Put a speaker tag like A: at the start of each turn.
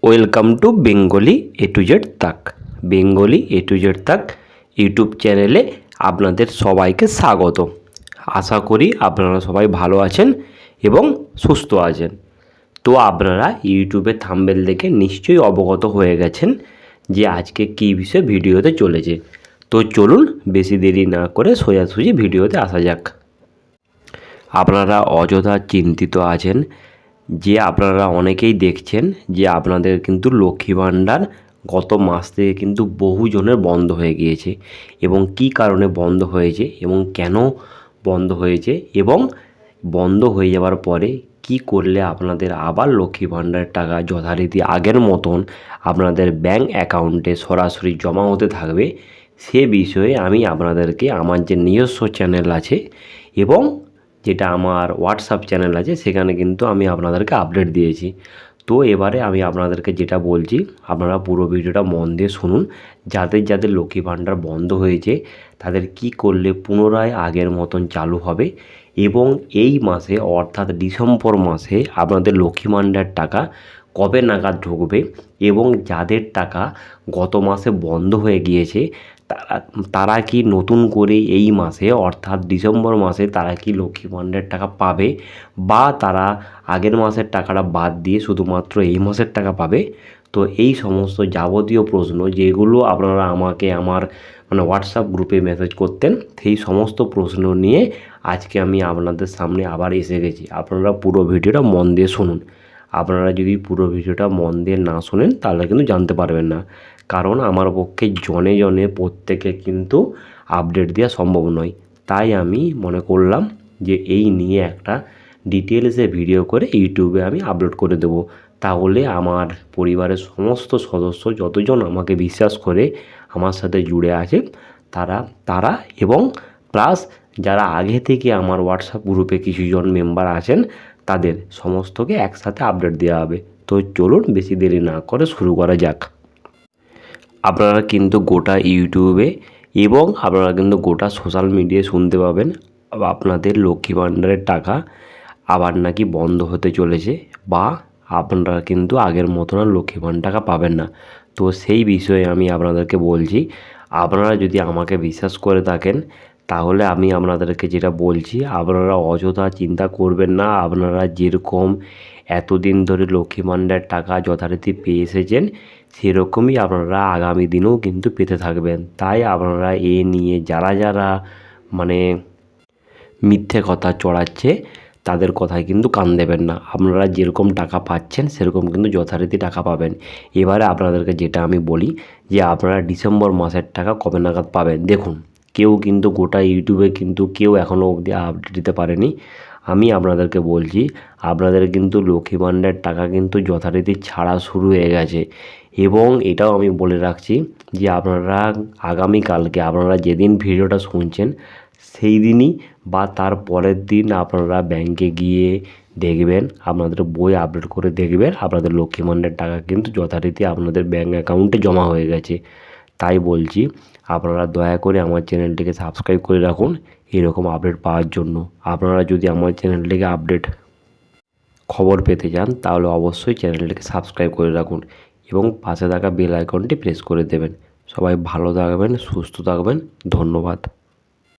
A: Welcome to Bengali A to Z তাক। Bengali A to Z তাক YouTube চ্যানেলে আপনাদের সবাইকে স্বাগত। আশা করি আপনারা সবাই ভালো আছেন এবং সুস্থ আছেন। তো আপনারা ইউটিউবে থাম্বনেল দেখে নিশ্চয়ই অবগত হয়ে গেছেন যে আজকে কী বিষয়ে ভিডিওতে চলেছে। তো চলুন বেশি দেরি না করে সোজাসুজি ভিডিওতে আসা যাক। আপনারা অযথা চিন্তিত আছেন যে আপনারা অনেকেই দেখছেন যে আপনাদের কিন্তু লক্ষ্মী ভাণ্ডার গত মাস থেকে কিন্তু বহুজনের বন্ধ হয়ে গিয়েছে, এবং কী কারণে বন্ধ হয়েছে এবং কেন বন্ধ হয়েছে, এবং বন্ধ হয়ে যাওয়ার পরে কি করলে আপনাদের আবার লক্ষ্মী ভাণ্ডারের টাকা যথারীতি আগের মতন আপনাদের ব্যাঙ্ক অ্যাকাউন্টে সরাসরি জমা হতে থাকবে, সে বিষয়ে আমি আপনাদেরকে আমার যে নিজস্ব চ্যানেল আছে এবং যেটা আমার হোয়াটসঅ্যাপ চ্যানেল আছে সেখানে কিন্তু আমি আপনাদেরকে আপডেট দিয়েছি। তো এবারে আমি আপনাদেরকে যেটা বলছি, আপনারা পুরো ভিডিওটা মন দিয়ে শুনুন। যাদের যাদের লক্ষ্মী ভাণ্ডার বন্ধ হয়েছে তাদের কি করলে পুনরায় আগের মতন চালু হবে, এবং এই মাসে অর্থাৎ ডিসেম্বর মাসে আপনাদের লক্ষ্মী ভাণ্ডার টাকা কবে নাগাদ ঢুকবে, এবং যাদের টাকা গত মাসে বন্ধ হয়ে গিয়েছে তারা কি নতুন করে এই মাসে অর্থাৎ ডিসেম্বর মাসে তারা কি লক্ষ্মী ভাণ্ডারের টাকা পাবে, বা তারা আগের মাসের টাকাটা বাদ দিয়ে শুধুমাত্র এই মাসের টাকা পাবে। তো এই সমস্ত যাবতীয় প্রশ্ন যেগুলো আপনারা আমাকে আমার হোয়াটসঅ্যাপ গ্রুপে মেসেজ করতেন, সেই সমস্ত প্রশ্ন নিয়ে আজকে আমি আপনাদের সামনে আবার এসে গেছি। আপনারা পুরো ভিডিওটা মন দিয়ে শুনুন। আপনারা যদি পুরো ভিডিওটা মন দিয়ে না শোনেন তাহলে কিন্তু জানতে পারবেন না, কারণ আমার পক্ষে জনে জনে প্রত্যেকে কিন্তু আপডেট দেওয়া সম্ভব নয়। তাই আমি মনে করলাম যে এই নিয়ে একটা ডিটেলসে ভিডিও করে ইউটিউবে আমি আপলোড করে দেবো। তাহলে আমার পরিবারের সমস্ত সদস্য যতজন আমাকে বিশ্বাস করে আমার সাথে জুড়ে আছে তারা এবং প্লাস যারা আগে থেকে আমার হোয়াটসঅ্যাপ গ্রুপে কিছুজন মেম্বার আছেন তাদের সমস্তকে একসাথে আপডেট দেওয়া হবে। তো চলুন বেশি দেরি না করে শুরু করা যাক। আপনারা কিন্তু গোটা ইউটিউবে এবং আপনারা কিন্তু গোটা সোশ্যাল মিডিয়ায় শুনতে পাবেন আপনাদের লক্ষ্মী ভাণ্ডারের টাকা আবার নাকি বন্ধ হতে চলেছে, বা আপনারা কিন্তু আগের মতন আর লক্ষ্মী ভাণ্ডার টাকা পাবেন না। তো সেই বিষয়ে আমি আপনাদেরকে বলছি, আপনারা যদি আমাকে বিশ্বাস করে থাকেন তাহলে আমি আপনাদেরকে যেটা বলছি, আপনারা অযথা চিন্তা করবেন না। আপনারা যেরকম এতদিন ধরে লক্ষ্মী ভাণ্ডারের টাকা যথারীতি পেয়ে এসেছেন সেরকমই আপনারা আগামী দিনেও কিন্তু পেতে থাকবেন। তাই আপনারা এ নিয়ে যারা মিথ্যে কথা চড়াচ্ছে তাদের কথায় কিন্তু কান দেবেন না। আপনারা যেরকম টাকা পাচ্ছেন সেরকম কিন্তু যথারীতি টাকা পাবেন। এবারে আপনাদেরকে যেটা আমি বলি যে আপনারা ডিসেম্বর মাসের টাকা কবে নাগাদ পাবেন। দেখুন, কেউ কিন্তু গোটা ইউটিউবে কিন্তু কেউ এখনও অবধি আপডেট দিতে পারেনি। আমি আপনাদেরকে বলছি, আপনাদের কিন্তু লক্ষ্মী ভাণ্ডারের টাকা কিন্তু যথারীতি ছাড়া শুরু হয়ে গেছে, এবং এটাও আমি বলে রাখছি যে আপনারা আগামীকালকে আপনারা যেদিন ভিডিওটা শুনছেন সেই দিনই বা তার পরের দিন আপনারা ব্যাংকে গিয়ে দেখবেন, আপনাদের বই আপডেট করে দেখবেন আপনাদের লক্ষ্মী ভাণ্ডারের টাকা কিন্তু যথারীতি আপনাদের ব্যাঙ্ক অ্যাকাউন্টে জমা হয়ে গেছে। তাই বলছি আপনারা দয়া করে আমার চ্যানেলটিকে সাবস্ক্রাইব করে রাখুন এরকম আপডেট পাওয়ার জন্য। আপনারা যদি আমার চ্যানেলটিকে আপডেট খবর পেতে চান তাহলে অবশ্যই চ্যানেলটিকে সাবস্ক্রাইব করে রাখুন এবং পাশে থাকা বেল আইকনটি প্রেস করে দেবেন। সবাই ভালো থাকবেন, সুস্থ থাকবেন। ধন্যবাদ।